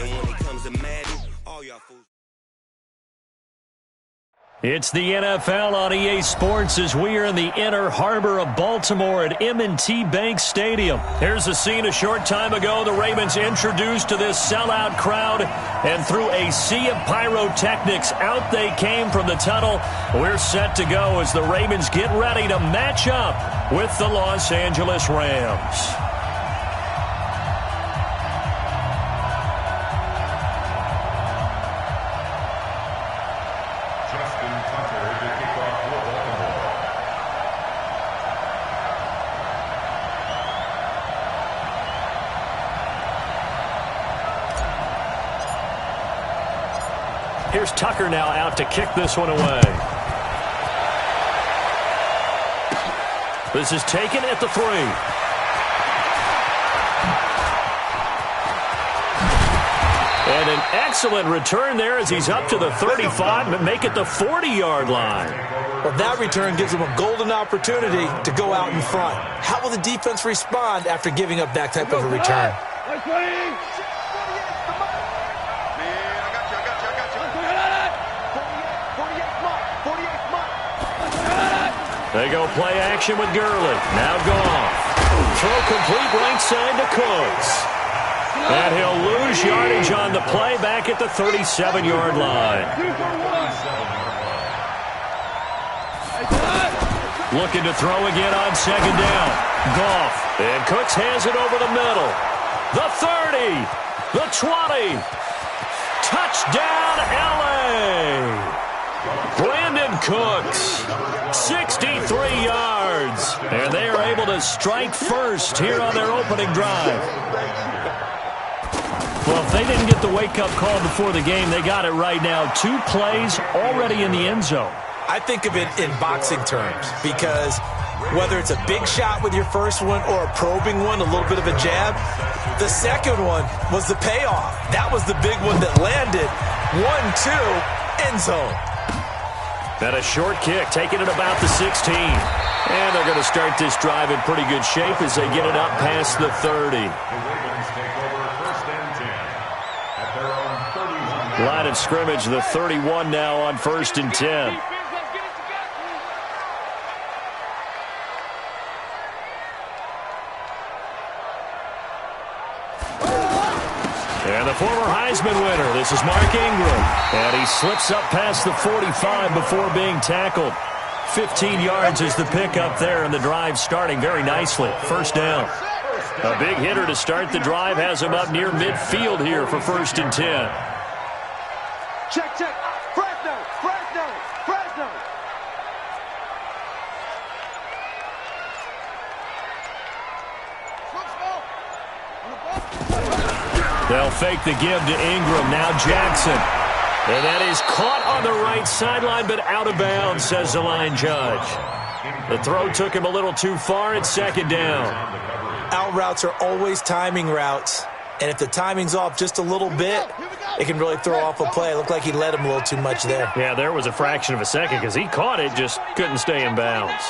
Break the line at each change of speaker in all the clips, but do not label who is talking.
And when it comes to Madden, all y'all fools.
It's the NFL on EA Sports as we are in the inner harbor of Baltimore at M&T Bank Stadium. Here's a scene a short time ago. The Ravens introduced to this sellout crowd, and through a sea of pyrotechnics, out they came from the tunnel. We're set to go as the Ravens get ready to match up with the Los Angeles Rams. Here's Tucker now out to kick this one away. This is taken at the 3. And an excellent return there as he's up to the 35 and make it the 40-yard line.
Well, that return gives him a golden opportunity to go out in front. How will the defense respond after giving up that type of a return?
They go play action with Gurley. Now Goff. Throw complete right side to Cooks. And he'll lose yardage on the play back at the 37-yard line. Looking to throw again on second down. Goff. And Cooks has it over the middle. The 30. The 20. Touchdown, L.A. Brandon Cooks, 63 yards, and they are able to strike first here on their opening drive. Well, if they didn't get the wake-up call before the game, they got it right now. 2 plays already in the end zone.
I think of it in boxing terms because whether it's a big shot with your first one or a probing one, a little bit of a jab, the second one was the payoff. That was the big one that landed. 1-2, end zone.
And a short kick, taking it about the 16. And they're going to start this drive in pretty good shape as they get it up past the 30. Line of scrimmage, the 31 now on 1st and 10. And the former Heisman winner, this is Mark Ingram. And he slips up past the 45 before being tackled. 15 yards is the pickup there, and the drive starting very nicely. First down. A big hitter to start the drive has him up near midfield here for 1st and 10.
Check, check. Fresno, Fresno, Fresno.
They'll fake the give to Ingram. Now Jackson. And that is caught on the right sideline, but out of bounds, says the line judge. The throw took him a little too far. It's 2nd down.
Out routes are always timing routes. And if the timing's off just a little bit, it can really throw off a play. It looked like he led him a little too much there.
Yeah, there was a fraction of a second because he caught it, just couldn't stay in bounds.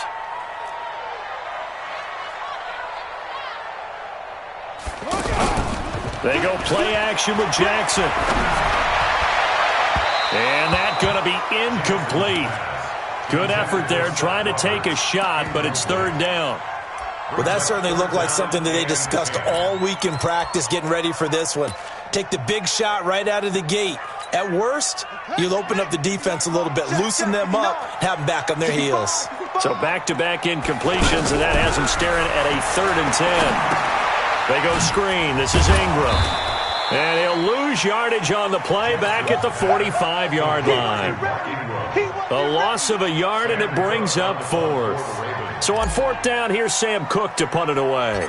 They go play action with Jackson. And that's going to be incomplete. Good effort there, trying to take a shot, but it's 3rd down.
Well, that certainly looked like something that they discussed all week in practice getting ready for this one. Take the big shot right out of the gate. At worst, you'll open up the defense a little bit, loosen them up, have them back on their heels.
So back-to-back incompletions, and that has them staring at a 3rd and 10. They go screen. This is Ingram. And he'll lose yardage on the play back at the 45-yard line. A loss of a yard, and it brings up 4th. So on 4th down, here's Sam Cook to punt it away.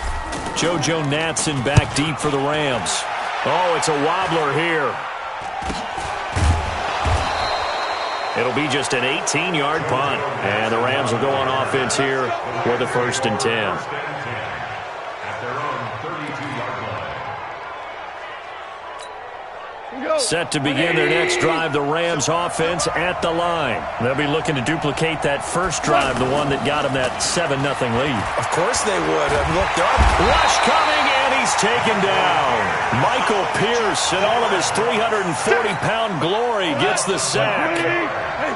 JoJo Natson back deep for the Rams. Oh, it's a wobbler here. It'll be just an 18-yard punt. And the Rams will go on offense here with a 1st and 10. Set to begin their next drive, the Rams offense at the line. They'll be looking to duplicate that first drive, the one that got them that 7-0 lead.
Of course they would. Look, they're up.
Rush coming, and he's taken down. Michael Pierce, in all of his 340-pound glory, gets the sack.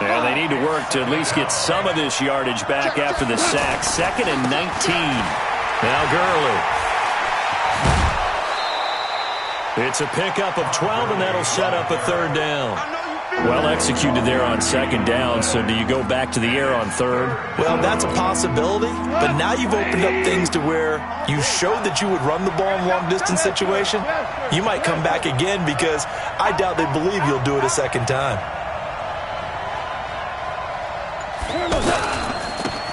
And they need to work to at least get some of this yardage back after the sack. 2nd and 19. Now Gurley. It's a pickup of 12, and that'll set up a 3rd down. Well executed there on 2nd down, so do you go back to the air on 3rd?
Well, that's a possibility, but now you've opened up things to where you showed that you would run the ball in long-distance situation. You might come back again because I doubt they believe you'll do it a 2nd time.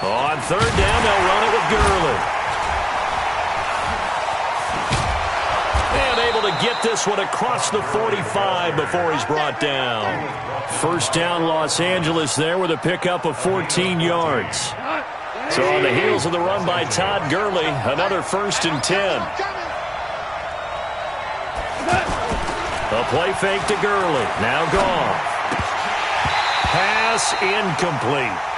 On 3rd down, they'll run it with Gurley. And able to get this one across the 45 before he's brought down. 1st down, Los Angeles there with a pickup of 14 yards. So on the heels of the run by Todd Gurley, another 1st and 10. A play fake to Gurley. Now gone. Pass incomplete.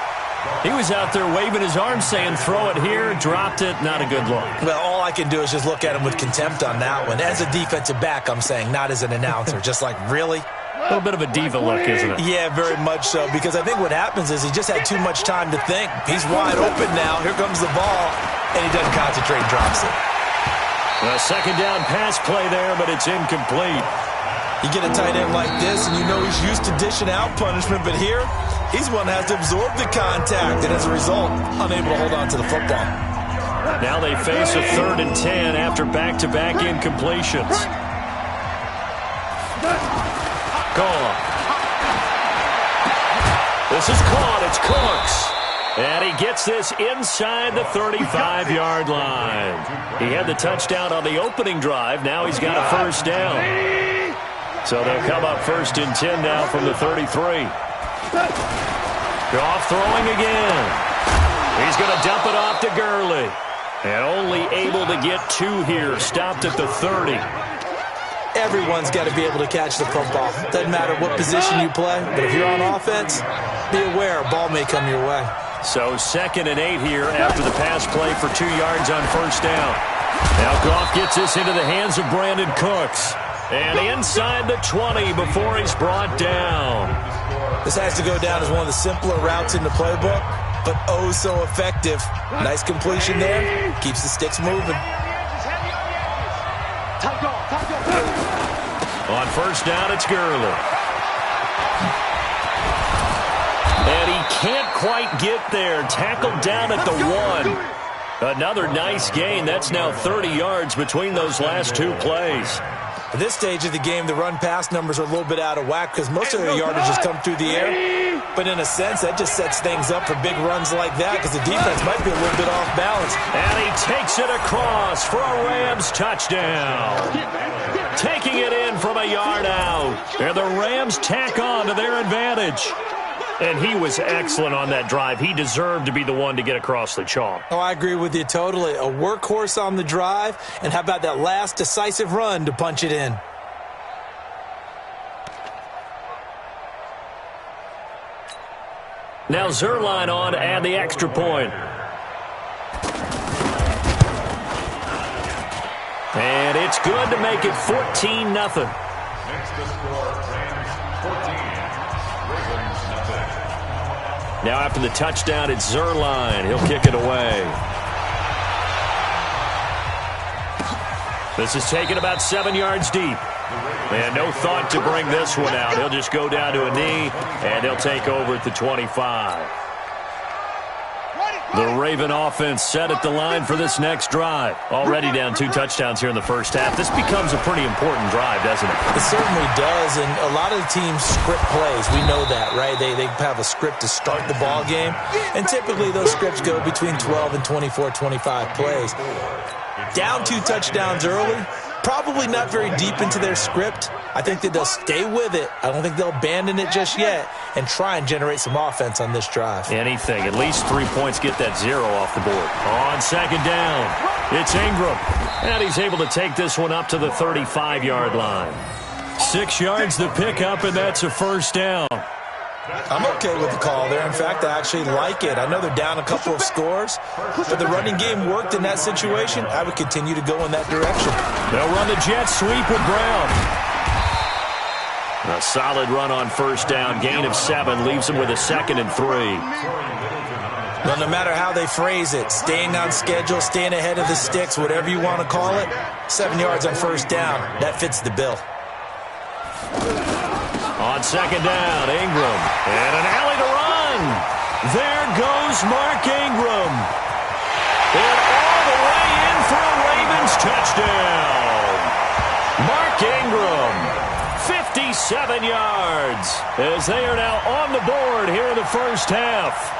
He was out there waving his arms saying, throw it here, dropped it, not a good look.
Well, all I can do is just look at him with contempt on that one. As a defensive back, I'm saying, not as an announcer. Just like, really?
A little bit of a diva look, isn't it?
Yeah, very much so, because I think what happens is he just had too much time to think. He's wide open now. Here comes the ball, and he doesn't concentrate and drops it.
A 2nd down pass play there, but it's incomplete.
You get a tight end like this, and you know he's used to dishing out punishment, but here, he's one that has to absorb the contact, and as a result, unable to hold on to the football.
Now they face a 3rd and 10 after back-to-back incompletions. Gone. This is caught. It's Cooks. And he gets this inside the 35-yard line. He had the touchdown on the opening drive. Now he's got a 1st down. So they'll come up 1st and 10 now from the 33. Goff throwing again. He's going to dump it off to Gurley. And only able to get 2 here. Stopped at the 30.
Everyone's got to be able to catch the football. Doesn't matter what position you play, but if you're on offense, be aware a ball may come your way.
So 2nd and 8 here after the pass play for 2 yards on 1st down. Now Goff gets this into the hands of Brandon Cooks. And inside the 20 before he's brought down.
This has to go down as one of the simpler routes in the playbook, but oh so effective. Nice completion there. Keeps the sticks moving.
On 1st down, it's Gurley. And he can't quite get there. Tackled down at the 1. Another nice gain. That's now 30 yards between those last 2 plays.
At this stage of the game, the run-pass numbers are a little bit out of whack because most of their yardage has come through the air. But in a sense, that just sets things up for big runs like that because the defense might be a little bit off balance.
And he takes it across for a Rams touchdown. Taking it in from a yard out. And the Rams tack on to their advantage. And he was excellent on that drive. He deserved to be the one to get across the chalk.
Oh, I agree with you totally. A workhorse on the drive, and how about that last decisive run to punch it in?
Now Zerline on to add the extra point. And it's good to make it 14-0.
Next to score, Rams 14.
Now after the touchdown, it's Zerline. He'll kick it away. This is taken about 7 yards deep. And no thought to bring this one out. He'll just go down to a knee, and he'll take over at the 25. The Raven offense set at the line for this next drive. Already down 2 touchdowns here in the first half. This becomes a pretty important drive, doesn't it?
It certainly does, and a lot of the teams script plays. We know that, right? They have a script to start the ball game, and typically those scripts go between 12 and 24, 25 plays. Down 2 touchdowns early, probably not very deep into their script. I think that they'll stay with it. I don't think they'll abandon it just yet and try and generate some offense on this drive.
Anything. At least 3 points, get that 0 off the board. On 2nd down, it's Ingram. And he's able to take this one up to the 35-yard line. 6 yards the pickup, and that's a 1st down.
I'm okay with the call there. In fact, I actually like it. I know they're down a couple of scores, but the running game worked in that situation. I would continue to go in that direction.
They'll run the jet sweep with Brown. A solid run on first down. Gain of 7 leaves them with a 2nd and 3.
Well, no matter how they phrase it, staying on schedule, staying ahead of the sticks, whatever you want to call it, 7 yards on first down, that fits the bill.
On second down, Ingram. And an alley to run. There goes Mark Ingram. And all the way in for a Ravens touchdown. Mark Ingram, 57 yards, as they are now on the board here in the first half.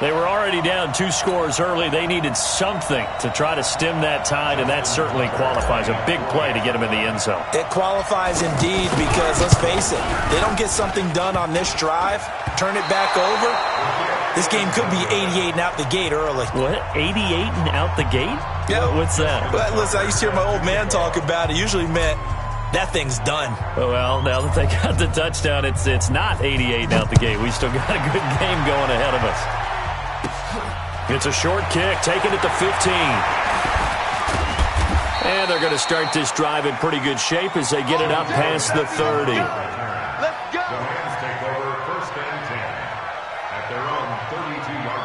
They were already down 2 scores early. They needed something to try to stem that tide, and that certainly qualifies. A big play to get them in the end zone.
It qualifies indeed because, let's face it, they don't get something done on this drive, turn it back over, this game could be 88 and out the gate early.
What? 88 and out the gate?
Yeah.
What's that?
Well, listen, I used to hear my old man talk about it. Usually meant that thing's done.
Well, now that they got the touchdown, it's not 88 and out the gate. We still got a good game going ahead of us. It's a short kick, taken at the 15. And they're going to start this drive in pretty good shape as they get it up past the 30.
Let's go.
The Rams take over 1st and 10 at their own 32-yard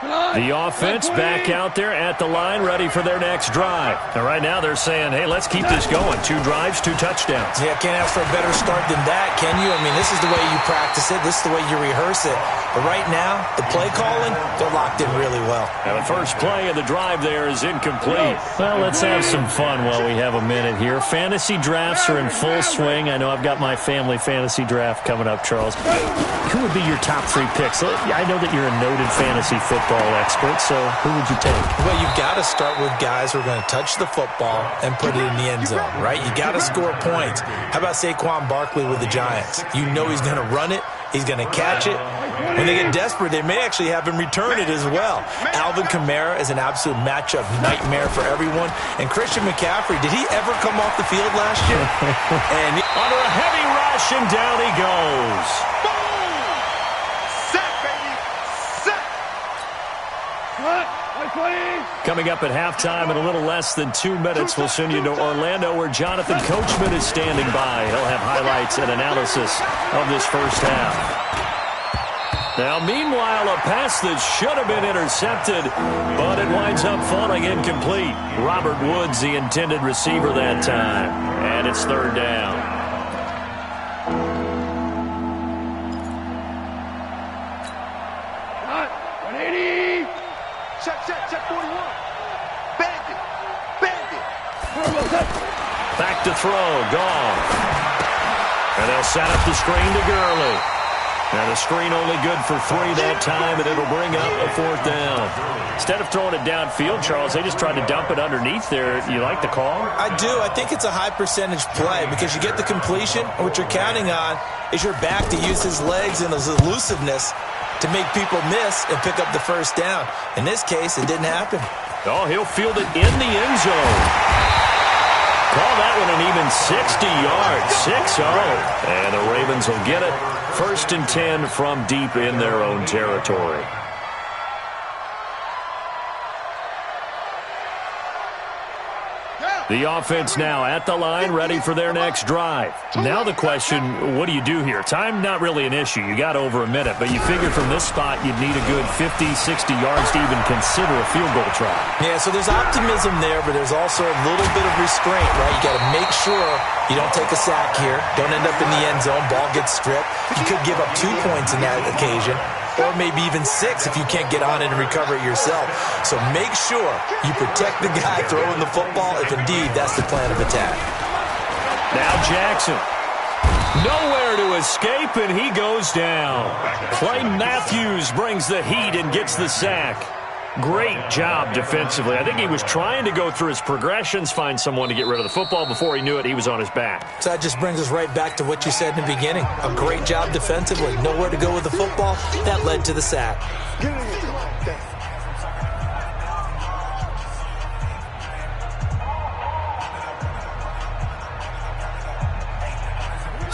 line.
The offense back out there at the line, ready for their next drive. And right now they're saying, hey, let's keep this going. 2 drives, 2 touchdowns.
Yeah, can't ask for a better start than that, can you? I mean, this is the way you practice it. This is the way you rehearse it. But right now, the play calling, they're locked in really well.
And the first play of the drive there is incomplete. Well, let's have some fun while we have a minute here. Fantasy drafts are in full swing. I know I've got my family fantasy draft coming up, Charles. Who would be your top 3 picks? I know that you're a noted fantasy football expert, so who would you take?
Well, you've got to start with guys who are going to touch the football and put it in the end zone, right? You got to score points. How about Saquon Barkley with the Giants? You know he's going to run it. He's going to catch it. When they get desperate, they may actually have him return it as well. Alvin Kamara is an absolute matchup nightmare for everyone. And Christian McCaffrey, did he ever come off the field last year? And
under a heavy rush, and down he goes.
Boom! Sack, baby! Sack!
Coming up at halftime in a little less than 2 minutes, we'll send you to Orlando where Jonathan Coachman is standing by. He'll have highlights and analysis of this first half. Now, meanwhile, a pass that should have been intercepted, but it winds up falling incomplete. Robert Woods, the intended receiver that time, and it's 3rd down.
Check 41. Bandit.
Back to throw, gone. And they'll set up the screen to Gurley. And the screen only good for 3 that time, and it'll bring up a 4th down. Instead of throwing it downfield, Charles, they just tried to dump it underneath there. You like the call?
I do. I think it's a high-percentage play because you get the completion, and what you're counting on is your back to use his legs and his elusiveness to make people miss and pick up the first down. In this case, it didn't happen.
Oh, he'll field it in the end zone. Call that one an even 60 yards, 6-0. And the Ravens will get it. 1st and 10 from deep in their own territory. The offense now at the line, ready for their next drive. Now the question, what do you do here? Time not really an issue. You got over a minute, but you figure from this spot you'd need a good 50, 60 yards to even consider a field goal try.
Yeah, so there's optimism there, but there's also a little bit of restraint, right? You got to make sure you don't take a sack here. Don't end up in the end zone. Ball gets stripped. You could give up 2 points in that occasion, or maybe even 6 if you can't get on it and recover it yourself. So make sure you protect the guy throwing the football if indeed that's the plan of attack.
Now Jackson. Nowhere to escape, and he goes down. Clay Matthews brings the heat and gets the sack. Great job defensively. I think he was trying to go through his progressions, find someone to get rid of the football. Before he knew it, he was on his back.
So that just brings us right back to what you said in the beginning. A great job defensively. Nowhere to go with the football. That led to the sack.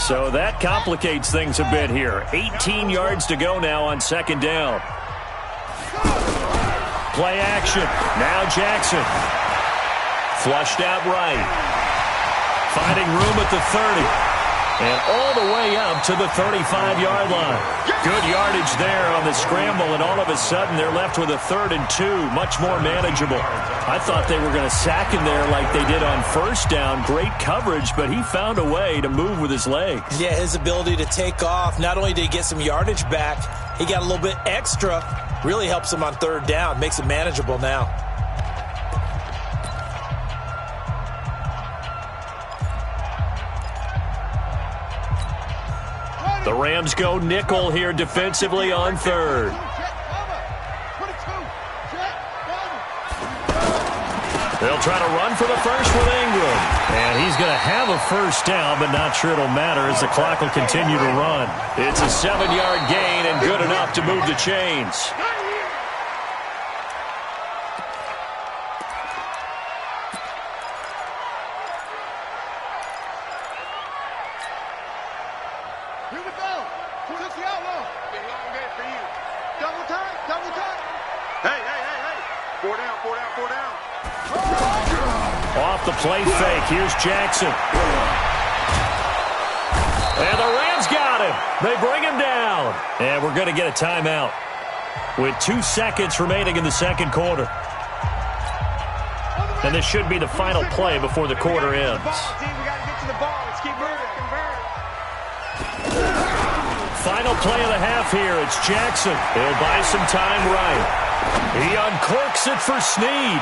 So that complicates things a bit here. 18 yards to go now on second down. Play action. Now Jackson. Flushed out right. Finding room at the 30. And all the way up to the 35-yard line. Good yardage there on the scramble, and all of a sudden they're left with a 3rd and 2, much more manageable. I thought they were going to sack him there like they did on first down. Great coverage, but he found a way to move with his legs.
Yeah, his ability to take off, not only did he get some yardage back, he got a little bit extra. Really helps him on 3rd down, makes it manageable now.
The Rams go nickel here defensively on 3rd. They'll try to run for the first with Ingram. And he's going to have a first down, but not sure it'll matter as the clock will continue to run. It's a 7-yard gain and good enough to move the chains.
Here we go. Took the outlaw. Been a long day for you. Double time, double time. Hey, hey, hey, hey. 4 down, 4 down, 4 down.
Off the play fake. Here's Jackson. And the Rams got him. They bring him down. And we're going to get a timeout with 2 seconds remaining in the second quarter. And this should be the final play before the quarter ends.
We got to get to the ball. Let's keep moving.
Final play of the half here. It's Jackson. He'll buy some time right. He uncorks it for Snead.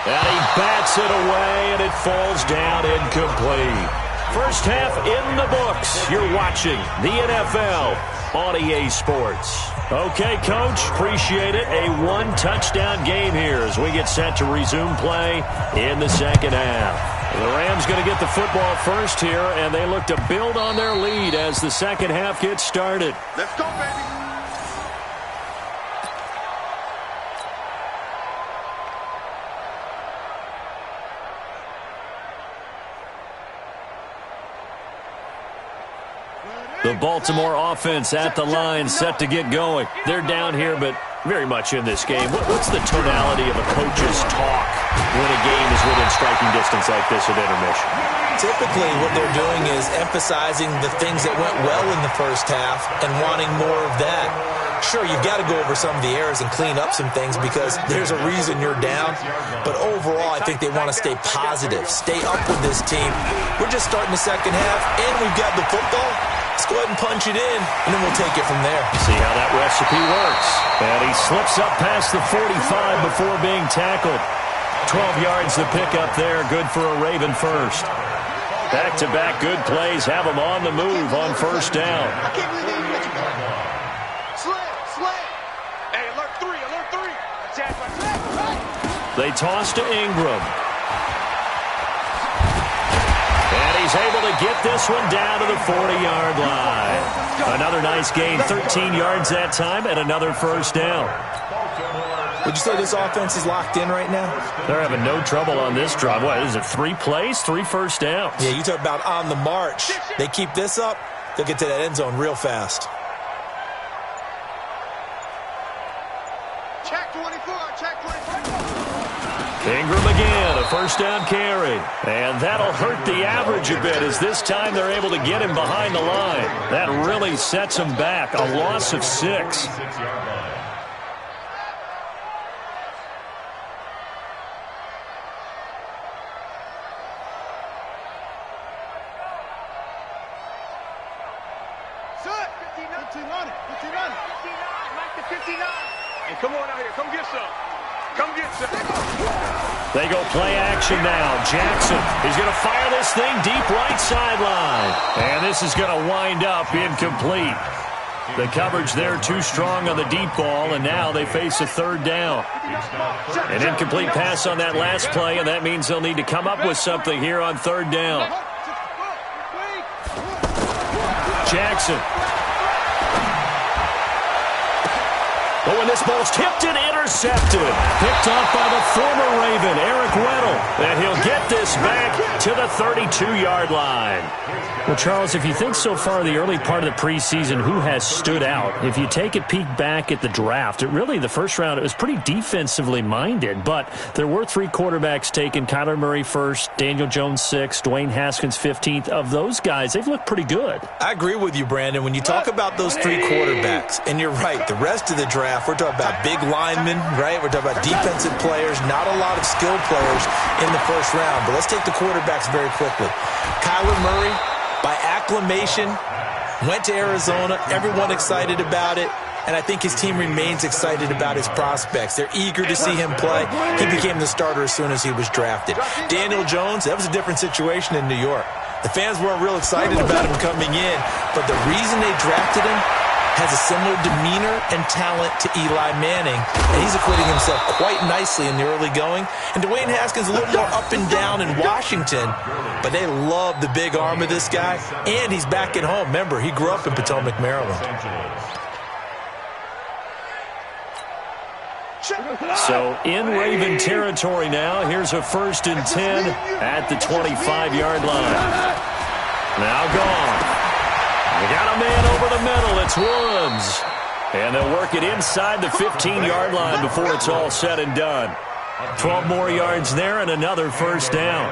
And he bats it away, and it falls down incomplete. First half in the books. You're watching the NFL on EA Sports. Okay, Coach, appreciate it. A 1-touchdown game here as we get set to resume play in the second half. The Rams going to get the football first here, and they look to build on their lead as the second half gets started.
Let's go, baby.
The Baltimore offense at the line, set to get going. They're down here, but very much in this game. What's the tonality of a coach's talk when a game is within striking distance like this at intermission?
Typically, what they're doing is emphasizing the things that went well in the first half and wanting more of that. Sure, you've got to go over some of the errors and clean up some things because there's a reason you're down. But overall, I think they want to stay positive, stay up with this team. We're just starting the second half, and we've got the football. Let's go ahead and punch it in, and then we'll take it from there.
See how that recipe works. And he slips up past the 45 before being tackled. 12 yards to pick up there. Good for a Raven first. Back-to-back good plays have him on the move on first down.
I can't believe they even let you go. Slam. Hey, alert 3, alert 3. Attack my track.
They toss to Ingram. And he's able to get this one down to the 40-yard line. Another nice gain, 13 yards that time, and another first down.
Would you say this offense is locked in right now?
They're having no trouble on this drive. What is it, 3 plays, 3 first downs?
Yeah, you talk about on the march. They keep this up, they'll get to that end zone real fast.
Check 24, check 24.
Ingram again, a first down carry. And that'll hurt the average a bit as this time they're able to get him behind the line. That really sets him back, a loss of 6.
Come on out here. Come get some. Come get some.
They go play action now. Jackson is going to fire this thing deep right sideline. And this is going to wind up incomplete. The coverage there too strong on the deep ball, and now they face a third down. An incomplete pass on that last play, and that means they'll need to come up with something here on third down. Jackson. But when this ball's tipped and intercepted, picked off by the former Raven, Eric Weddle. And he'll get this back to the 32-yard line.
Well, Charles, if you think so far the early part of the preseason who has stood out, if you take a peek back at the draft, the first round, it was pretty defensively minded, but there were 3 quarterbacks taken. Kyler Murray first, Daniel Jones 6th, Dwayne Haskins 15th. Of those guys, they've looked pretty good.
I agree with you, Brandon. When you talk about those 3 quarterbacks, and you're right, the rest of the draft, we're talking about big linemen, right? We're talking about defensive players, not a lot of skilled players in the first round. But let's take the quarterbacks very quickly. Kyler Murray, by acclamation, went to Arizona. Everyone excited about it. And I think his team remains excited about his prospects. They're eager to see him play. He became the starter as soon as he was drafted. Daniel Jones, that was a different situation in New York. The fans weren't real excited about him coming in, but the reason they drafted him has a similar demeanor and talent to Eli Manning, and he's acquitting himself quite nicely in the early going. And Dwayne Haskins a little more up and down in Washington, but they love the big arm of this guy, and he's back at home. Remember, he grew up in Potomac, Maryland.
So in Raven territory now. Here's a 1st and 10 at the 25-yard line. Now gone. They got a man over the middle. It's Woods. And they'll work it inside the 15-yard line before it's all said and done. 12 more yards there and another 1st down.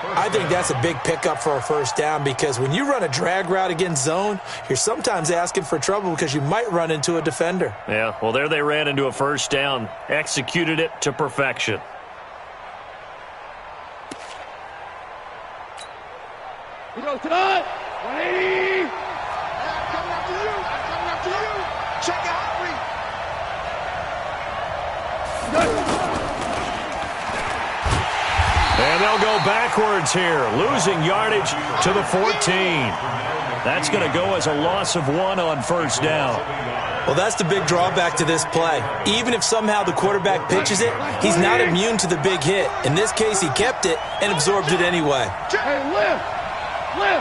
I think that's a big pickup for a 1st down because when you run a drag route against zone, you're sometimes asking for trouble because you might run into a defender.
Yeah, well, there they ran into a 1st down. Executed it to perfection.
He goes to the 180. I'm coming after you. I'm coming after you. Check your heart rate.
And they'll go backwards here, losing yardage to the 14. That's going to go as a loss of 1 on 1st down.
Well, that's the big drawback to this play. Even if somehow the quarterback pitches it, he's not immune to the big hit. In this case, he kept it and absorbed it anyway.
Hey, lift. Hey,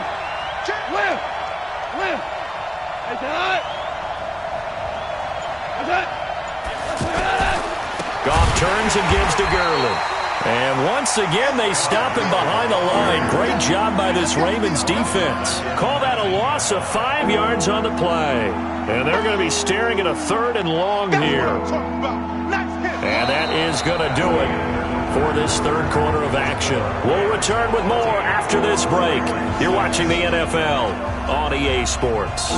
Goff turns and gives to Gurley. And once again, they stop him behind the line. Great job by this Ravens defense. Call that a loss of 5 yards on the play. And they're going to be staring at a 3rd and long here. And that is going to do it for this 3rd quarter of action. We'll return with more after this break. You're watching the NFL on EA Sports.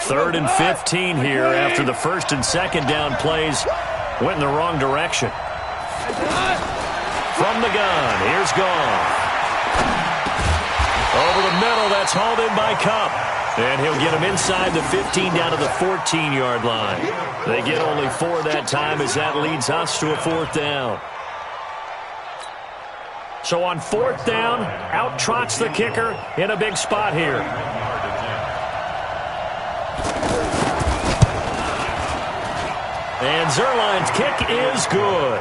3rd and 15 here after the 1st and 2nd down plays went in the wrong direction. From the gun, here's Goff. Over the middle, that's hauled in by Kupp. And he'll get him inside the 15 down to the 14-yard line. They get only 4 that time as that leads us to a 4th down. So on 4th down, out trots the kicker in a big spot here. And Zerline's kick is good.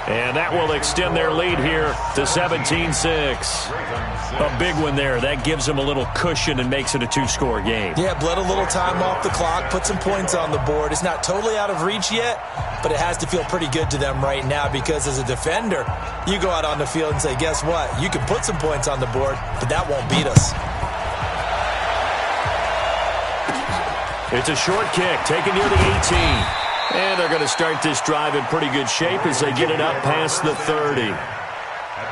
And that will extend their lead here to 17-6. A big one there. That gives them a little cushion and makes it a 2-score game.
Yeah, bled a little time off the clock, put some points on the board. It's not totally out of reach yet, but it has to feel pretty good to them right now because as a defender, you go out on the field and say, guess what? You can put some points on the board, but that won't beat us.
It's a short kick taken near the 18. And they're going to start this drive in pretty good shape as they get it up past the 30.
At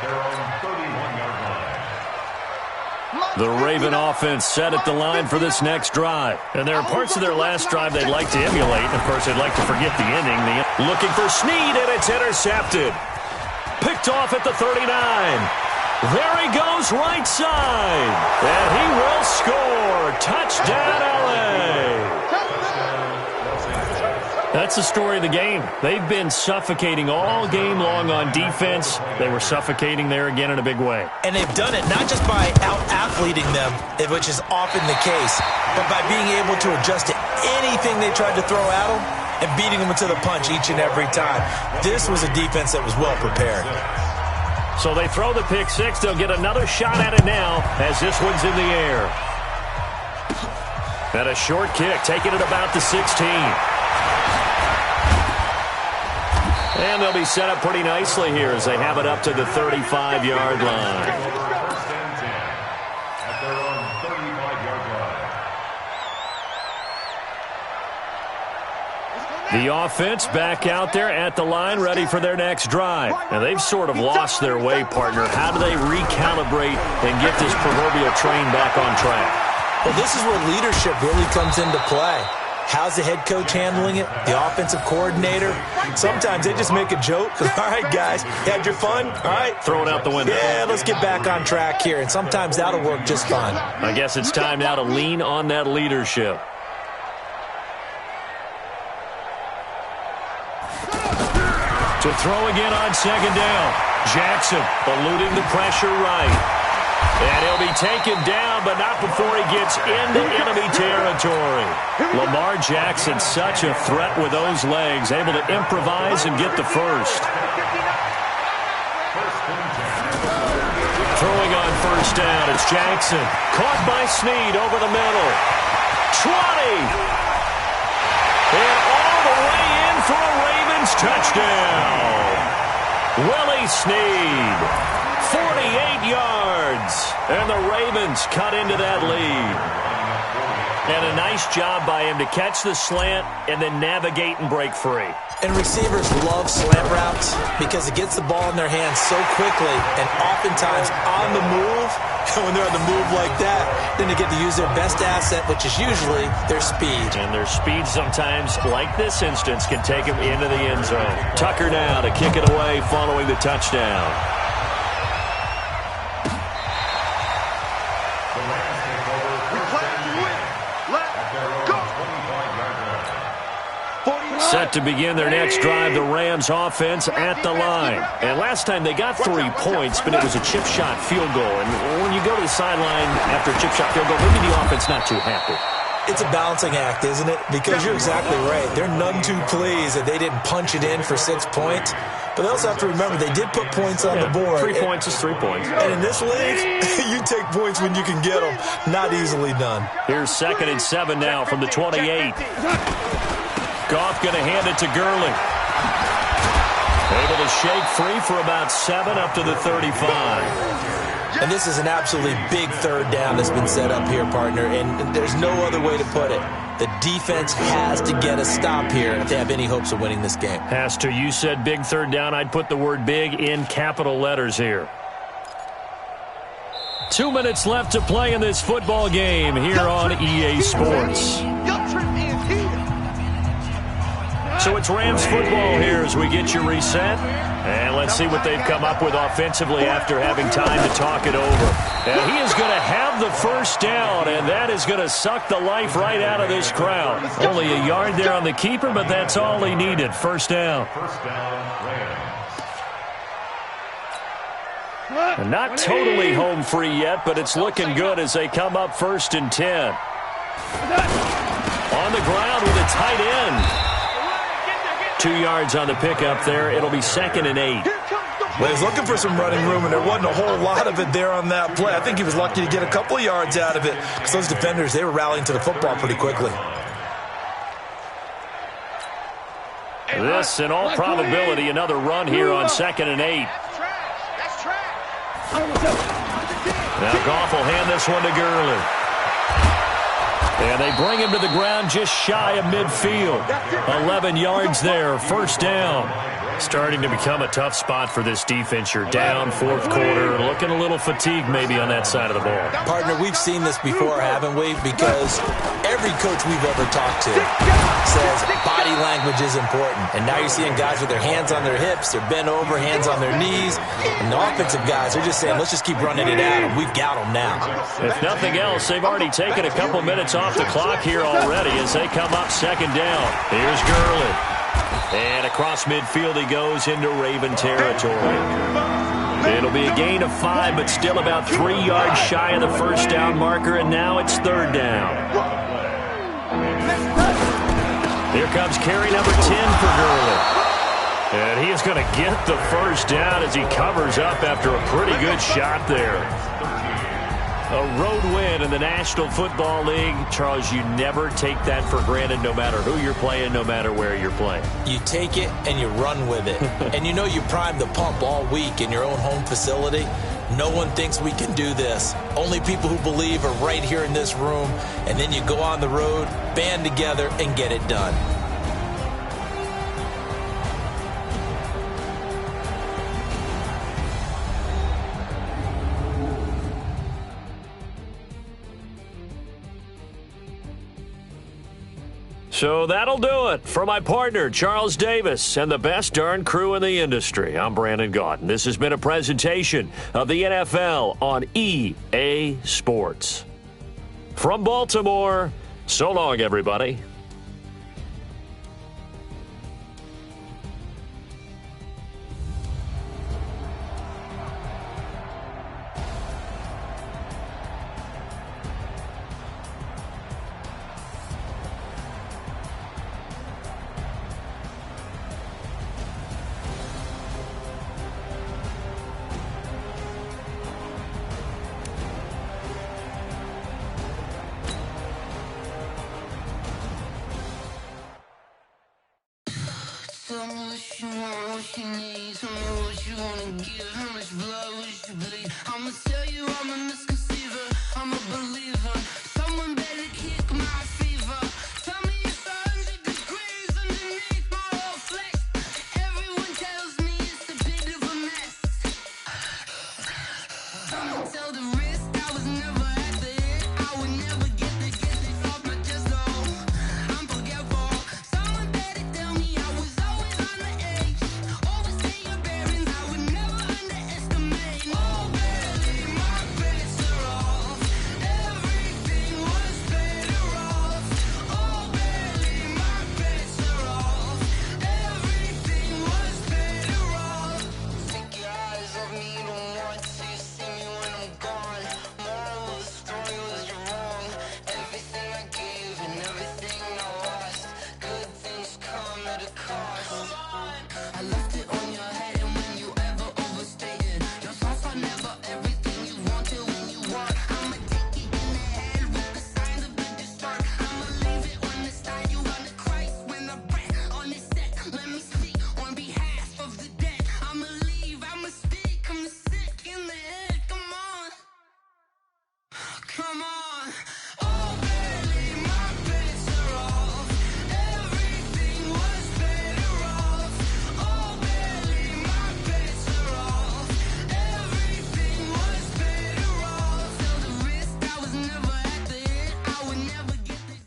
their own 31-yard line.
The Raven offense set at the line for this next drive. And there are parts of their last drive they'd like to emulate. And, of course, they'd like to forget the ending. Looking for Snead, and it's intercepted. Picked off at the 39. There he goes, right side. And he will score. Touchdown, L.A. That's the story of the game. They've been suffocating all game long on defense. They were suffocating there again in a big way.
And they've done it not just by out-athleting them, which is often the case, but by being able to adjust to anything they tried to throw at them and beating them to the punch each and every time. This was a defense that was well prepared.
So they throw the pick six. They'll get another shot at it now as this one's in the air. And a short kick, taking it about the 16. And they'll be set up pretty nicely here as they have it up to the 35-yard line.
First and 10 at their own 35-yard line.
The offense back out there at the line, ready for their next drive. And they've sort of lost their way, partner. How do they recalibrate and get this proverbial train back on track?
Well, this is where leadership really comes into play. How's the head coach handling it? The offensive coordinator? Sometimes they just make a joke. All right, guys, you had your fun? All right.
Throw it out the window.
Yeah, let's get back on track here. And sometimes that'll work just fine.
I guess it's time now to lean on that leadership. To throw again on second down. Jackson eluding the pressure right. And he'll be taken down, but not before he gets into enemy territory. Lamar Jackson, such a threat with those legs, able to improvise and get the first. Throwing on first down, it's Jackson. Caught by Snead over the middle. 20! And all the way in for a Ravens touchdown. Willie Snead. 48 yards, and the Ravens cut into that lead. And a nice job by him to catch the slant and then navigate and break free.
And receivers love slant routes because it gets the ball in their hands so quickly and oftentimes on the move. And when they're on the move like that, then they get to use their best asset, which is usually their speed.
And their speed sometimes, like this instance, can take them into the end zone. Tucker now to kick it away following the touchdown. Set to begin their next drive, the Rams offense at the line. And last time they got 3 points, but it was a chip shot field goal. And when you go to the sideline after a chip shot field goal, maybe the offense not too happy.
It's a balancing act, isn't it? Because you're exactly right. They're none too pleased that they didn't punch it in for 6 points. But they also have to remember they did put points on the board.
3 points is 3 points.
And in this league, you take points when you can get them. Not easily done.
Here's 2nd and 7 now from the 28. Goff going to hand it to Gurley. Able to shake free for about 7 up to the 35.
And this is an absolutely big third down that's been set up here, partner. And there's no other way to put it. The defense has to get a stop here if they have any hopes of winning this game.
Has to. You said big third down. I'd put the word big in capital letters here. 2 minutes left to play in this football game here on EA Sports. So it's Rams football here as we get you reset. And let's see what they've come up with offensively after having time to talk it over. And he is going to have the first down, and that is going to suck the life right out of this crowd. Only a yard there on the keeper, but that's all he needed. First down. And not totally home free yet, but it's looking good as they come up 1st and 10. On the ground with a tight end. 2 yards on the pickup there. It'll be 2nd and 8.
Well, he's looking for some running room, and there wasn't a whole lot of it there on that play. I think he was lucky to get a couple of yards out of it because those defenders, they were rallying to the football pretty quickly.
This, in all probability, another run here on 2nd and 8. Now Goff will hand this one to Gurley. And they bring him to the ground just shy of midfield. 11 yards there, first down. Starting to become a tough spot for this defense. You're down, 4th quarter, looking a little fatigued maybe on that side of the ball.
Partner, we've seen this before, haven't we? Because every coach we've ever talked to says body language is important. And now you're seeing guys with their hands on their hips, they're bent over, hands on their knees. And the offensive guys, they're just saying, let's just keep running it at them. We've got them now.
If nothing else, they've already taken a couple minutes off the clock here already as they come up 2nd down. Here's Gurley. And across midfield he goes into Raven territory. It'll be a gain of 5, but still about 3 yards shy of the first down marker, and now it's 3rd down. Here comes carry number 10 for Gurley. And he is going to get the first down as he covers up after a pretty good shot there. A road win in the National Football League. Charles, you never take that for granted no matter who you're playing, no matter where you're playing.
You take it and you run with it. And you know you primed the pump all week in your own home facility. No one thinks we can do this. Only people who believe are right here in this room. And then you go on the road, band together, and get it done.
So that'll do it for my partner, Charles Davis, and the best darn crew in the industry. I'm Brandon Gaudin. This has been a presentation of the NFL on EA Sports. From Baltimore, so long, everybody.
Tell me what you want, what you need. Tell me what you wanna give. How much blood would you bleed? I'ma tell you I'm a misconceiver. I'm a believer. Someone better kick my fever. Tell me it's 100 degrees underneath my whole flesh. Everyone tells me it's a bit of a mess. I'ma tell the risk I was never at the hit. I would never get this off my chest. Oh, I'm forgetful. Someone better tell me I was always on the edge. Overstay your bearings, I would never underestimate. Oh, barely my bets are off. Everything was better off. Oh, barely my bets are off. Everything was better off. Take your eyes off me, you don't want to see me when I'm gone. Moral of the story was you're wrong. Everything I gave and everything I lost. Good things come at a cost. I left it on your head, and when you ever overstated, your thoughts are never everything you wanted when you want. I'ma take it in the head with the signs of the distort. I'ma leave it on the side. You on the Christ when I breath on this set. Let me speak on behalf of the dead. I'ma leave, I'ma speak. I'm sick in the head. Come on, come on. Oh, barely my bets are off. Everything was better off. Oh, barely my bets are off. Everything was better off. Tell the risk I was never at the hit. I would never get this.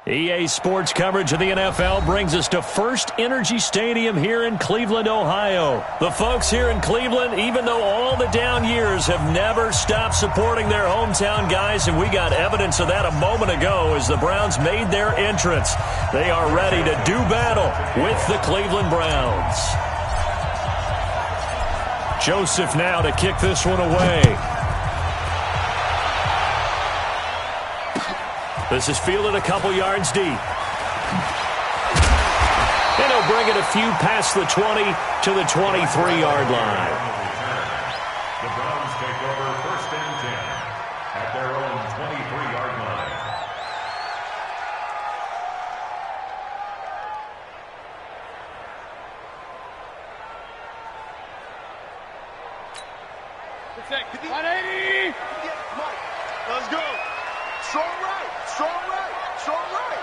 EA Sports coverage of the NFL brings us to First Energy Stadium here in Cleveland, Ohio. The folks here in Cleveland, even though all the down years, have never stopped supporting their hometown guys, and we got evidence of that a moment ago as the Browns made their entrance. They are ready to do battle with the Cleveland Browns. Joseph now to kick this one away. This is fielded a couple yards deep. And he'll bring it a few past the 20 to the 23-yard line.
The Browns take over first and 10 at their own 23-yard line.
Protect. 180. Mike, let's go. Strong right, strong right, strong right.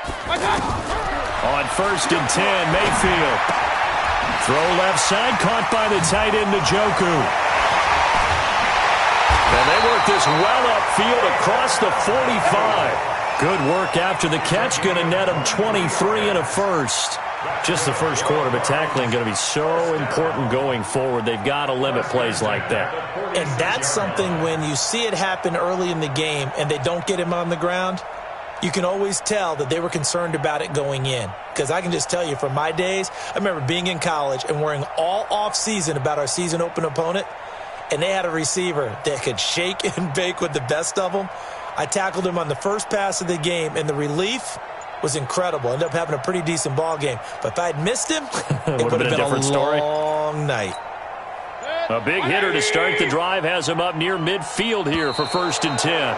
On first and 10, Mayfield. Throw left side, caught by the tight end, Njoku. And they work this well upfield across the 45. Good work after the catch, going to net them 23 and a first. Just the first quarter, but tackling going to be so important going forward. They've got to limit plays like that.
And that's something when you see it happen early in the game and they don't get him on the ground, you can always tell that they were concerned about it going in. Because I can just tell you from my days, I remember being in college and worrying all off-season about our season open opponent, and they had a receiver that could shake and bake with the best of them. I tackled him on the first pass of the game, and the relief was incredible. Ended up having a pretty decent ball game. But if I had missed him, it would have been a different long night.
Hey,
A big hitter to start the drive has him up near midfield here for 1st and 10.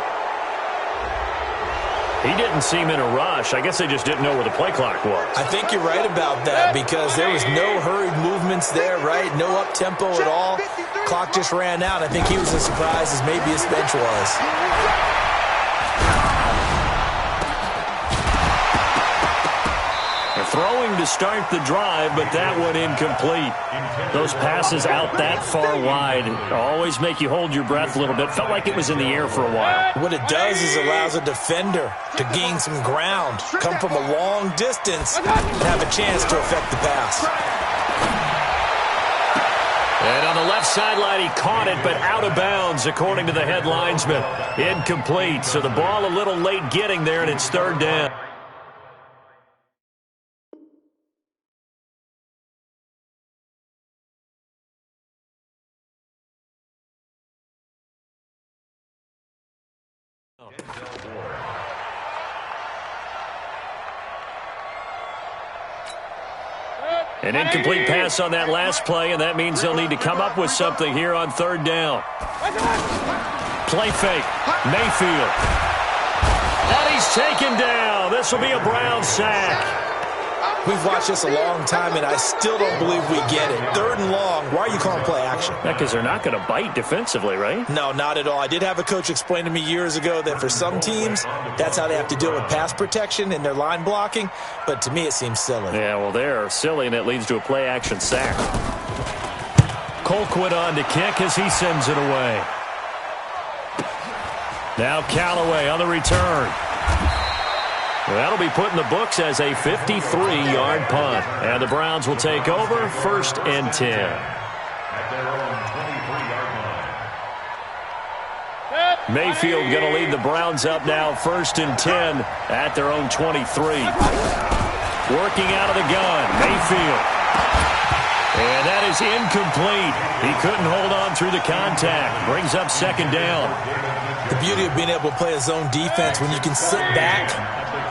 He didn't seem in a rush. I guess they just didn't know where the play clock was.
I think you're right about that because there was no hurried movements there, right? No up-tempo at all. Clock just ran out. I think he was as surprised as maybe his bench was.
Throwing to start the drive, but that one incomplete. Those passes out that far wide always make you hold your breath a little bit. Felt like it was in the air for a while.
What it does is allows a defender to gain some ground, come from a long distance, and have a chance to affect the pass.
And on the left sideline, he caught it, but out of bounds, according to the head linesman. Incomplete, so the ball a little late getting there, and it's 3rd down. An incomplete pass on that last play, and that means they'll need to come up with something here on 3rd down. Play fake. Mayfield. And he's taken down. This will be a Brown sack.
We've watched this a long time, and I still don't believe we get it. 3rd and long. Why are you calling play action?
Yeah, because they're not going to bite defensively, right?
No, not at all. I did have a coach explain to me years ago that for some teams, that's how they have to deal with pass protection and their line blocking. But to me, it seems silly.
Yeah, well, they're silly, and it leads to a play action sack. Colquitt on to kick as he sends it away. Now Callaway on the return. Well, that'll be put in the books as a 53-yard punt. And the Browns will take over 1st and 10.
At their own 23-yard line.
Mayfield going to lead the Browns up now 1st and 10 at their own 23. Working out of the gun, Mayfield. And that is incomplete. He couldn't hold on through the contact. Brings up 2nd down.
The beauty of being able to play a zone defense when you can sit back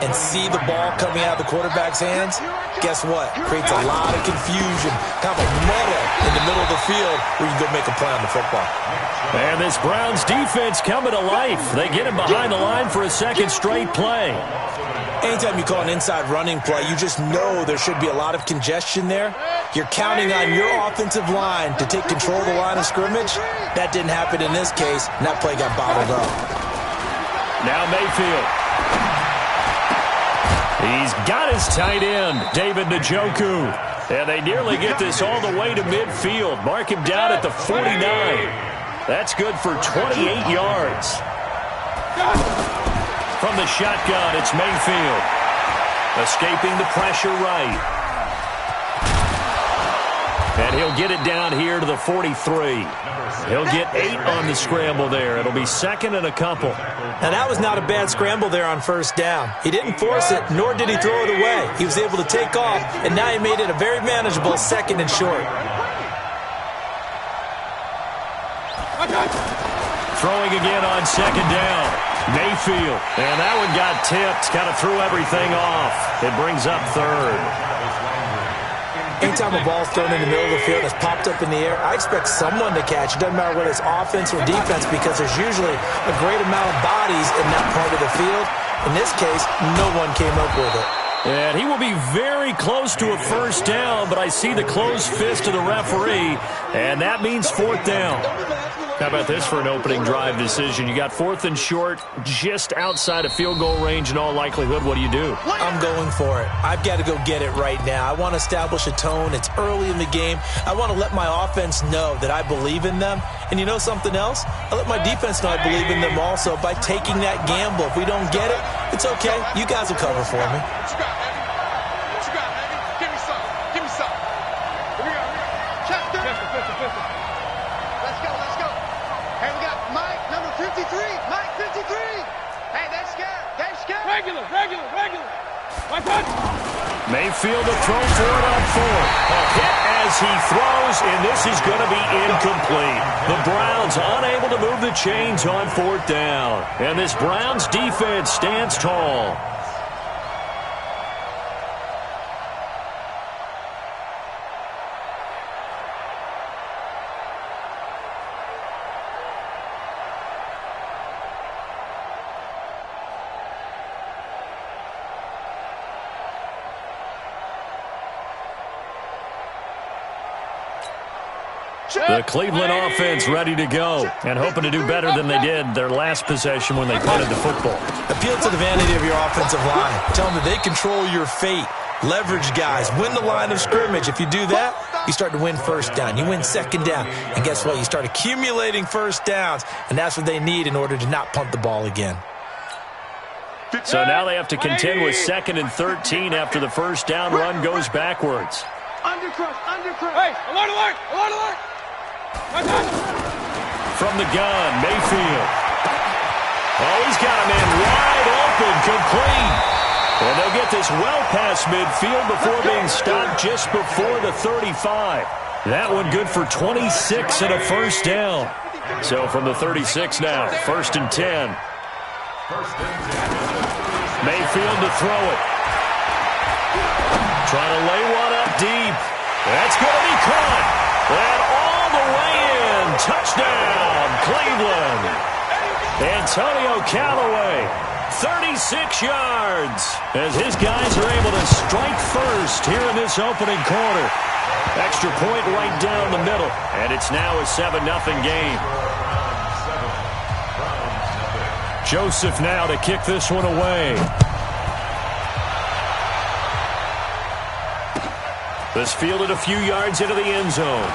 and see the ball coming out of the quarterback's hands, guess what? Creates a lot of confusion, kind of a muddle in the middle of the field where you can go make a play on the football.
And this Browns defense coming to life. They get him behind the line for a 2nd straight play.
Anytime you call an inside running play, you just know there should be a lot of congestion there. You're counting on your offensive line to take control of the line of scrimmage. That didn't happen in this case, and that play got bottled up.
Now Mayfield. He's got his tight end, David Njoku. And they nearly get this all the way to midfield. Mark him down at the 49. That's good for 28 yards. From the shotgun, it's Mayfield. Escaping the pressure right. And he'll get it down here to the 43. He'll get 8 on the scramble there. It'll be 2nd and a couple.
Now, that was not a bad scramble there on 1st down. He didn't force it, nor did he throw it away. He was able to take off, and now he made it a very manageable 2nd and short.
Throwing again on 2nd down. Mayfield. And that one got tipped. Kind of threw everything off. It brings up 3rd.
Anytime a ball's thrown in the middle of the field and it's popped up in the air, I expect someone to catch. It doesn't matter whether it's offense or defense because there's usually a great amount of bodies in that part of the field. In this case, no one came up with it.
And he will be very close to a 1st down, but I see the closed fist of the referee, and that means 4th down. How about this for an opening drive decision? You got 4th and short, just outside of field goal range in all likelihood. What do you do?
I'm going for it. I've got to go get it right now. I want to establish a tone. It's early in the game. I want to let my offense know that I believe in them. And you know something else? I let my defense know I believe in them also by taking that gamble. If we don't get it, it's okay. You guys will cover for me.
What you got, baby? What you got, baby? Give me some. Give me some. Here we go. Chapter. Pistol. Let's go. Hey, we got Mike, number 53. Mike, 53. Hey, they're scared. Regular. My punch.
Mayfield to throw for it on 4th. A hit as he throws, and this is going to be incomplete. The Browns unable to move the chains on 4th down. And this Browns defense stands tall.
The Cleveland offense ready to go and hoping to do better than they did their last possession when they punted the football.
Appeal to the vanity of your offensive line. Tell them that they control your fate. Leverage guys. Win the line of scrimmage. If you do that, you start to win first down. You win second down. And guess what? You start accumulating first downs. And that's what they need in order to not punt the ball again.
So now they have to contend with 2nd and 13 after the first down run goes backwards.
Undercrush, undercrush. Hey, alert, alert, alert, alert.
From the gun, Mayfield. Oh, he's got a man wide open, complete. And they'll get this well past midfield before being stopped just before the 35. That one good for 26 and a first down. So from the 36 now, 1st and 10. Mayfield to throw it. Trying to lay one up deep. That's going to be caught. And all the way in. Touchdown, Cleveland. Antonio Callaway, 36 yards. As his guys are able to strike first here in this opening quarter. Extra point right down the middle. And it's now a 7-0 game. Joseph now to kick this one away. This fielded a few yards into the end zone.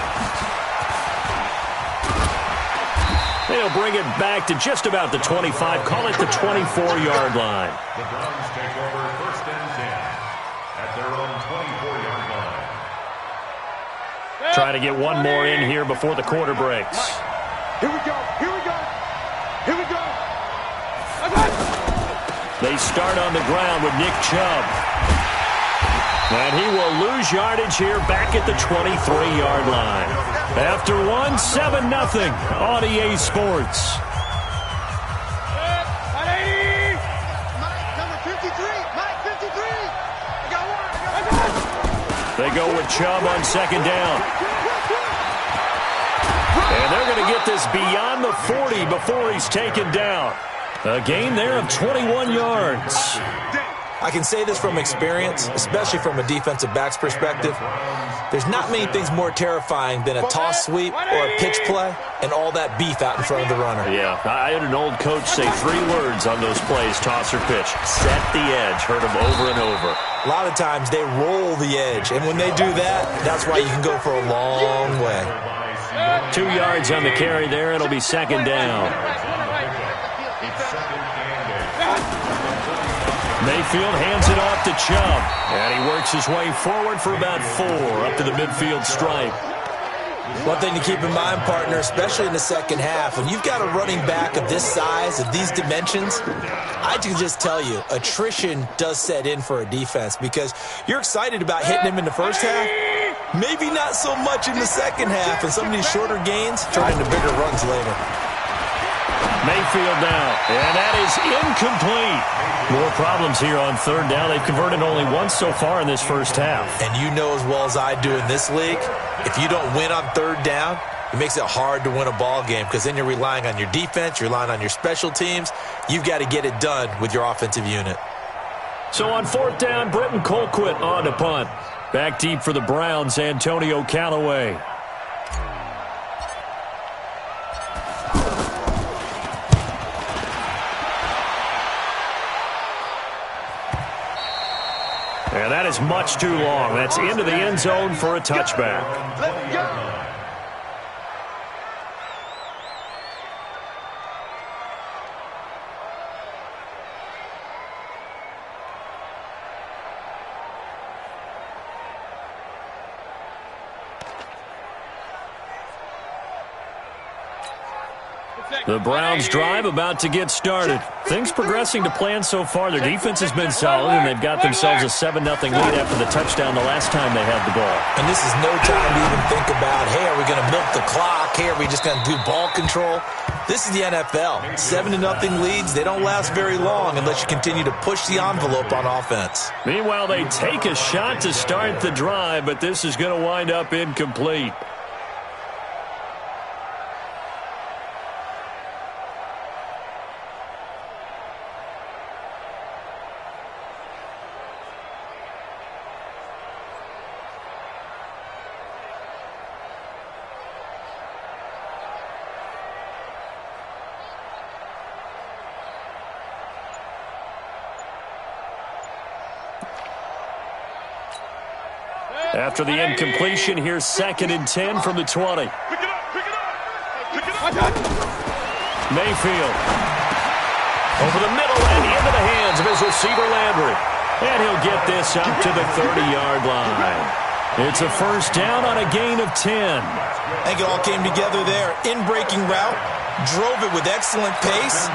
They'll bring it back to just about the 25. Call it the 24-yard line.
The Browns take over 1st and 10 at their own 24-yard line.
Try to get one more in here before the quarter breaks.
Here we go, here we go, here we go.
They start on the ground with Nick Chubb. And he will lose yardage here back at the 23-yard line. After one, 7-0 on EA Sports.
Mike, number 53, Mike 53. I got one.
They go with Chubb on 2nd down. And they're going to get this beyond the 40 before he's taken down. A gain there of 21 yards.
I can say this from experience, especially from a defensive back's perspective. There's not many things more terrifying than a toss sweep or a pitch play and all that beef out in front of the runner.
Yeah, I had an old coach say 3 words on those plays, toss or pitch. Set the edge. Heard him over and over.
A lot of times they roll the edge, and when they do that, that's why you can go for a long way.
2 yards on the carry there. It'll be 2nd down. Mayfield hands it off to Chubb. And he works his way forward for about 4 up to the midfield stripe.
One thing to keep in mind, partner, especially in the second half, when you've got a running back of this size, of these dimensions, I can just tell you, attrition does set in for a defense because you're excited about hitting him in the first half, maybe not so much in the second half, and some of these shorter gains turn into bigger runs later.
Mayfield now, and that is incomplete. More problems here on 3rd down. They've converted only once so far in this first half.
And you know as well as I do in this league, if you don't win on 3rd down, it makes it hard to win a ball game because then you're relying on your defense, you're relying on your special teams. You've got to get it done with your offensive unit.
So on 4th down, Britton Colquitt on to punt. Back deep for the Browns, Antonio Callaway. And that is much too long. That's into the end zone for a touchback.
Let's go.
The Browns drive about to get started. Things progressing to plan so far. Their defense has been solid, and they've got themselves a 7-0 lead after the touchdown the last time they had the ball.
And this is no time to even think about, hey, are we going to milk the clock? Hey, are we just going to do ball control? This is the NFL. 7-0 leads, they don't last very long unless you continue to push the envelope on offense.
Meanwhile, they take a shot to start the drive, but this is going to wind up incomplete. After the incompletion, here's 2nd and 10 from the 20.
Pick it up, pick it up.
Mayfield. Over the middle and into the hands of his receiver, Landry. And he'll get this out to the 30-yard line. It's a first down on a gain of 10.
I think it all came together there. In-breaking route, drove it with excellent pace.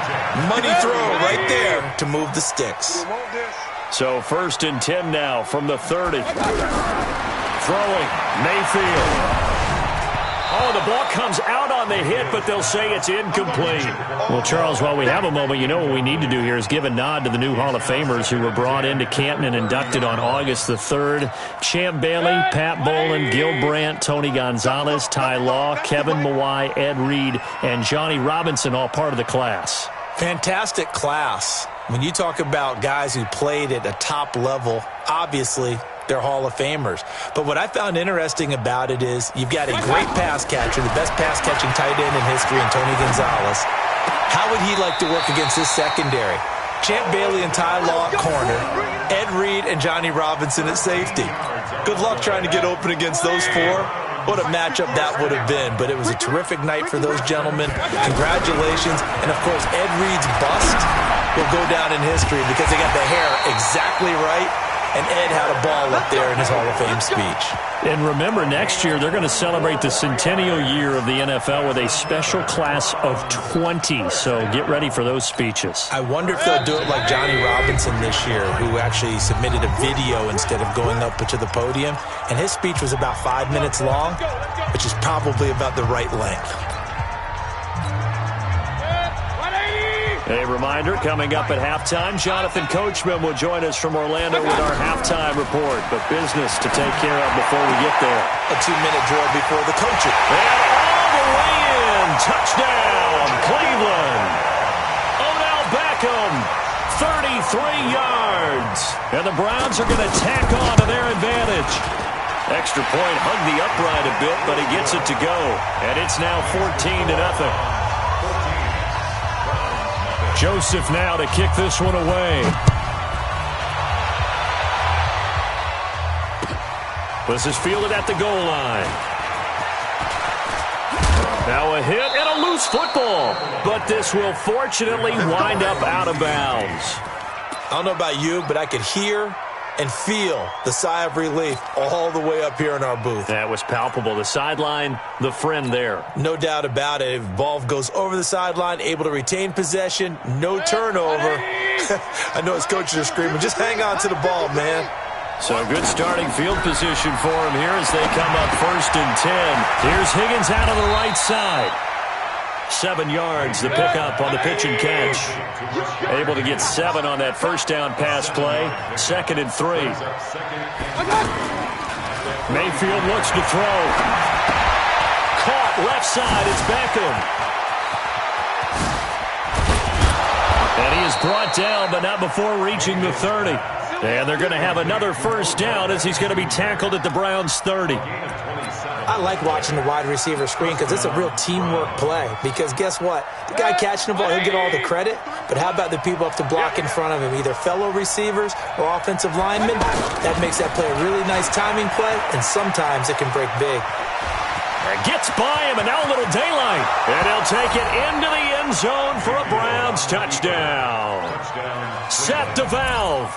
Money throw right there to move the sticks.
So 1st and 10 now from the 30. Throwing, Mayfield. Oh, the ball comes out on the hit, but they'll say it's incomplete.
Well, Charles, while we have a moment, you know what we need to do here is give a nod to the new Hall of Famers who were brought into Canton and inducted on August the 3rd. Champ Bailey, Pat Bolin, Gil Brandt, Tony Gonzalez, Ty Law, Kevin Mawai, Ed Reed, and Johnny Robinson, all part of the class.
Fantastic class. When you talk about guys who played at a top level, obviously they're Hall of Famers. But what I found interesting about it is you've got a great pass catcher, the best pass-catching tight end in history, in Tony Gonzalez. How would he like to work against this secondary? Champ Bailey and Ty Law at corner, Ed Reed and Johnny Robinson at safety. Good luck trying to get open against those four. What a matchup that would have been. But it was a terrific night for those gentlemen. Congratulations. And, of course, Ed Reed's bust will go down in history because they got the hair exactly right. And Ed had a ball up there in his Hall of Fame speech.
And remember, next year they're going to celebrate the centennial year of the NFL with a special class of 20. So get ready for those speeches.
I wonder if they'll do it like Johnny Robinson this year, who actually submitted a video instead of going up to the podium. And his speech was about 5 minutes long, which is probably about the right length.
A reminder, coming up at halftime, Jonathan Coachman will join us from Orlando with our halftime report. But business to take care of before we get there.
A 2-minute drill before the coaching.
And all the way in. Touchdown, Cleveland. Odell Beckham, 33 yards. And the Browns are going to tack on to their advantage. Extra point hugged the upright a bit, but he gets it to go. And it's now 14-0. Joseph now to kick this one away. This is fielded at the goal line. Now a hit and a loose football. But this will fortunately wind up out of bounds.
I don't know about you, but I could hear and feel the sigh of relief all the way up here in our booth.
That was palpable. The sideline, the friend there.
No doubt about it. If ball goes over the sideline, able to retain possession, no turnover. I know his coaches are screaming, just hang on to the ball, man.
So good starting field position for him here as they come up 1st and 10. Here's Higgins out of the right side. 7 yards, the pickup on the pitch and catch. Able to get 7 on that first down pass play. 2nd and 3. Mayfield looks to throw. Caught left side, it's Beckham. And he is brought down, but not before reaching the 30. And they're going to have another first down as he's going to be tackled at the Browns' 30.
I like watching the wide receiver screen because it's a real teamwork play. Because guess what? The guy catching the ball, he'll get all the credit. But how about the people up to block in front of him, either fellow receivers or offensive linemen? That makes that play a really nice timing play, and sometimes it can break big.
And gets by him, and now a little daylight. And he'll take it into the end zone for a Browns touchdown. Seth DeValve.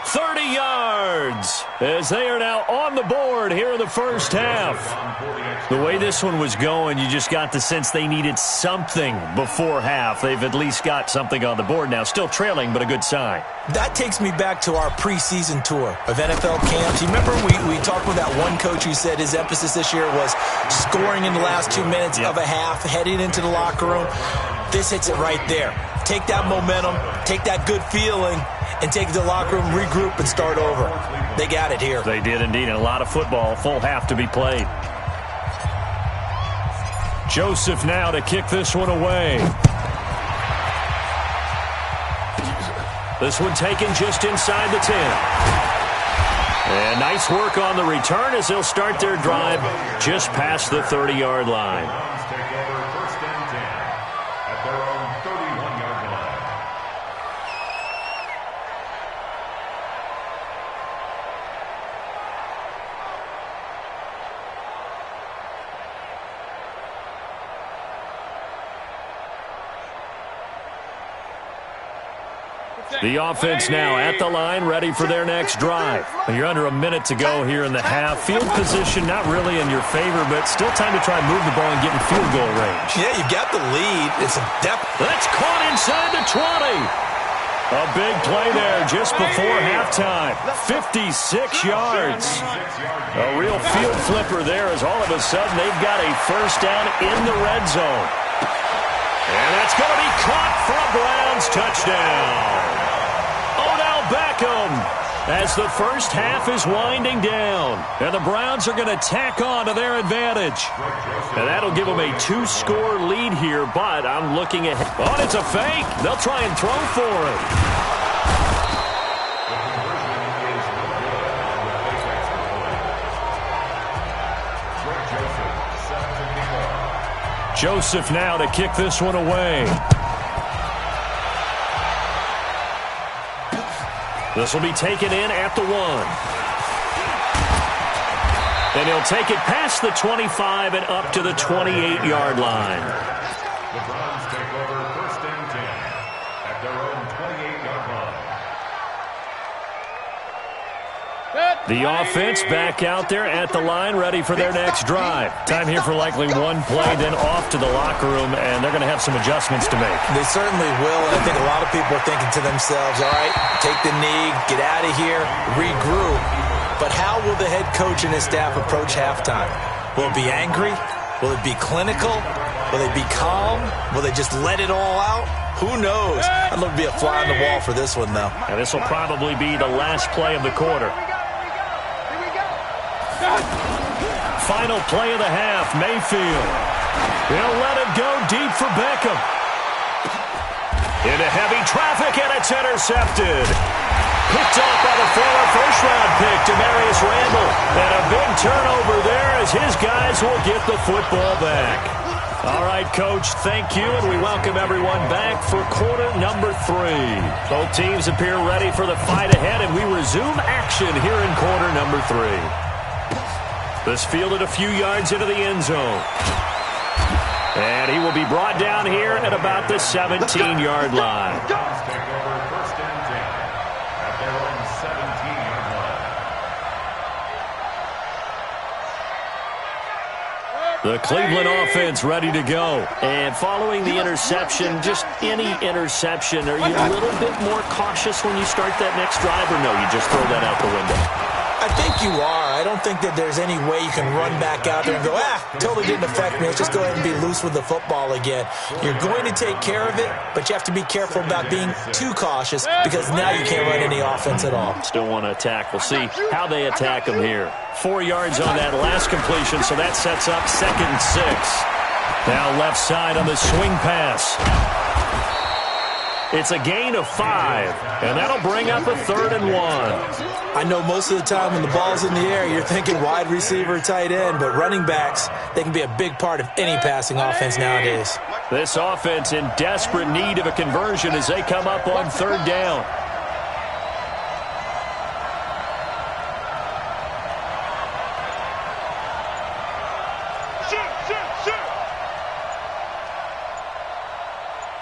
30 yards as they are now on the board here in the first half. The way this one was going, you just got the sense they needed something before half. They've at least got something on the board now. Still trailing, but a good sign.
That takes me back to our preseason tour of NFL camps. You remember we talked with that one coach who said his emphasis this year was scoring in the last 2 minutes of a half, heading into the locker room. This hits it right there. Take that momentum, take that good feeling, and take it to the locker room, regroup, and start over. They got it here.
They did indeed, and a lot of football, full half to be played. Joseph now to kick this one away. This one taken just inside the 10. And nice work on the return as they'll start their drive just past the 30-yard line.
The offense now at the line, ready for their next drive. You're under a minute to go here in the half. Field position not really in your favor, but still time to try and move the ball and get in field goal range.
Yeah, you've got the lead. It's a depth.
That's caught inside the 20. A big play there just before halftime. 56 yards. A real field flipper there as all of a sudden they've got a first down in the red zone. And that's going to be caught for a Browns touchdown. Odell Beckham as the first half is winding down. And the Browns are going to tack on to their advantage. And that'll give them a 2-score lead here, but I'm looking at... Oh, it's a fake. They'll try and throw for it. Joseph now to kick this one away. This will be taken in at the 1. And he'll take it past the 25 and up to the 28-yard line.
The Browns take over first and 10 at their own 28-yard line.
The offense back out there at the line, ready for their next drive. Time here for likely one play, then off to the locker room, and they're going to have some adjustments to make.
They certainly will, and I think a lot of people are thinking to themselves, all right, take the knee, get out of here, regroup. But how will the head coach and his staff approach halftime? Will it be angry? Will it be clinical? Will they be calm? Will they just let it all out? Who knows? I'd love to be a fly on the wall for this one, though.
And this will probably be the last play of the quarter. Final play of the half, Mayfield. He'll let it go deep for Beckham. Into heavy traffic, and it's intercepted. Picked off by the former first-round pick, Demarius Randall. And a big turnover there as his guys will get the football back. All right, Coach, thank you, and we welcome everyone back for quarter number 3. Both teams appear ready for the fight ahead, and we resume action here in quarter number 3. This fielded a few yards into the end zone. And he will be brought down here at about the 17-yard line.
Browns take over first and 10 at their own 17-yard line.
The Cleveland offense ready to go. And following the interception, just any interception, are you a little bit more cautious when you start that next drive, or no, you just throw that out the window?
I think you are. I don't think that there's any way you can run back out there and go, totally didn't affect me. Let's just go ahead and be loose with the football again. You're going to take care of it, but you have to be careful about being too cautious because now you can't run any offense at all.
Still want to attack. We'll see how they attack them here. 4 yards on that last completion, so that sets up 2nd and 6. Now left side on the swing pass. It's a gain of 5, and that'll bring up a 3rd and 1.
I know most of the time when the ball's in the air, you're thinking wide receiver, tight end, but running backs, they can be a big part of any passing offense nowadays.
This offense in desperate need of a conversion as they come up on 3rd down.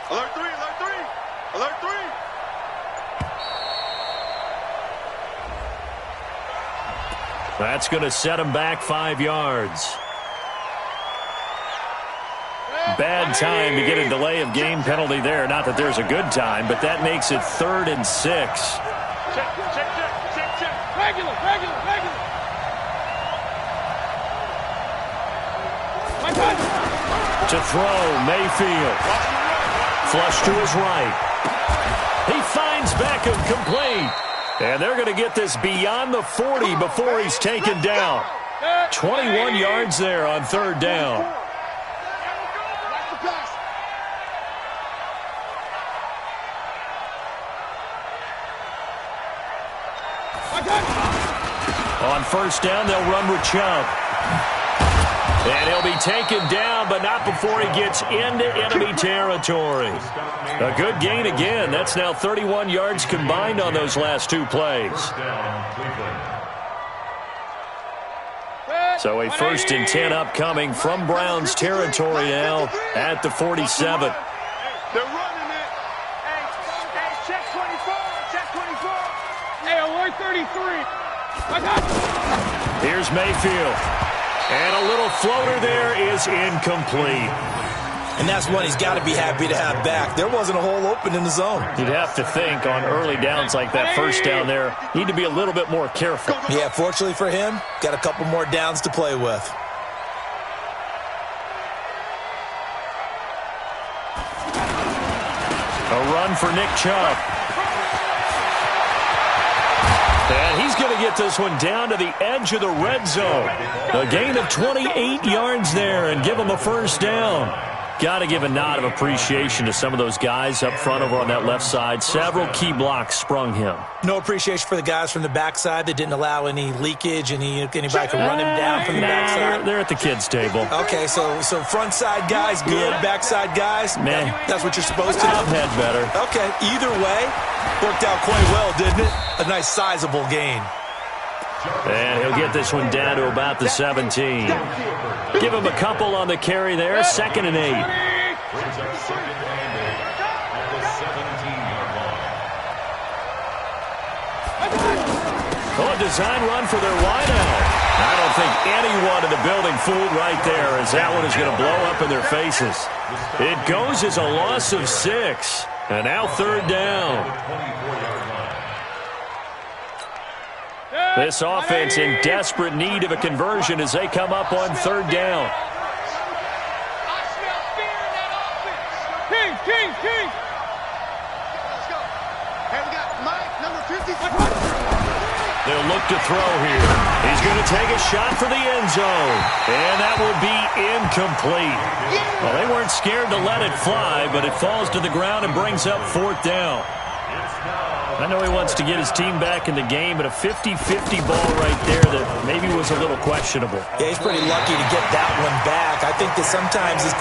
Alert 3, alert 3, alert 3.
That's going to set him back 5 yards. Bad time to get a delay of game penalty there. Not that there's a good time, but that makes it 3rd and 6.
Check. Regular.
To throw, Mayfield. Flush to his right. He finds Beckham complete. And they're going to get this beyond the 40 before he's taken down. 21 yards there on 3rd down. On 1st down, they'll run with Chubb. And he'll be taken down, but not before he gets into enemy territory. A good gain again. That's now 31 yards combined on those last 2 plays. So a 1st and 10 upcoming from Browns territory now at the 47.
They're running it. Hey, check 24.
Here's Mayfield. And a little floater there is incomplete.
And that's one he's got to be happy to have back. There wasn't a hole open in the zone.
You'd have to think on early downs like that first down there, need to be a little bit more careful.
Yeah, fortunately for him, got a couple more downs to play with.
A run for Nick Chubb. And he's going to get this one down to the edge of the red zone. A gain of 28 yards there and give him a first down. Got to give a nod of appreciation to some of those guys up front over on that left side. Several key blocks sprung him.
No appreciation for the guys from the backside that didn't allow any leakage, anybody could run him down from the backside.
They're at the kids' table.
Okay, so front side guys good, backside guys,
Man,
that's what you're supposed to do.
I've had better.
Okay, either way, worked out quite well, didn't it? A nice sizable gain.
And he'll get this one down to about the 17. Give him a couple on the carry there. 2nd and 8.
Brings up 2nd and 8 at the 17-yard line.
Oh, a design run for their wideout. I don't think anyone in the building fooled right there, as that one is going to blow up in their faces. It goes as a loss of 6. And now 3rd down. This offense in desperate need of a conversion as they come up on 3rd down.
I smell fear in that offense. King. Let's go. Hey, we got Mike, number 53.
They'll look to throw here. He's going to take a shot for the end zone. And that will be incomplete. Well, they weren't scared to let it fly, but it falls to the ground and brings up 4th down. I know he wants to get his team back in the game, but a 50-50 ball right there that maybe was a little questionable.
Yeah, he's pretty lucky to get that one back. I think that sometimes his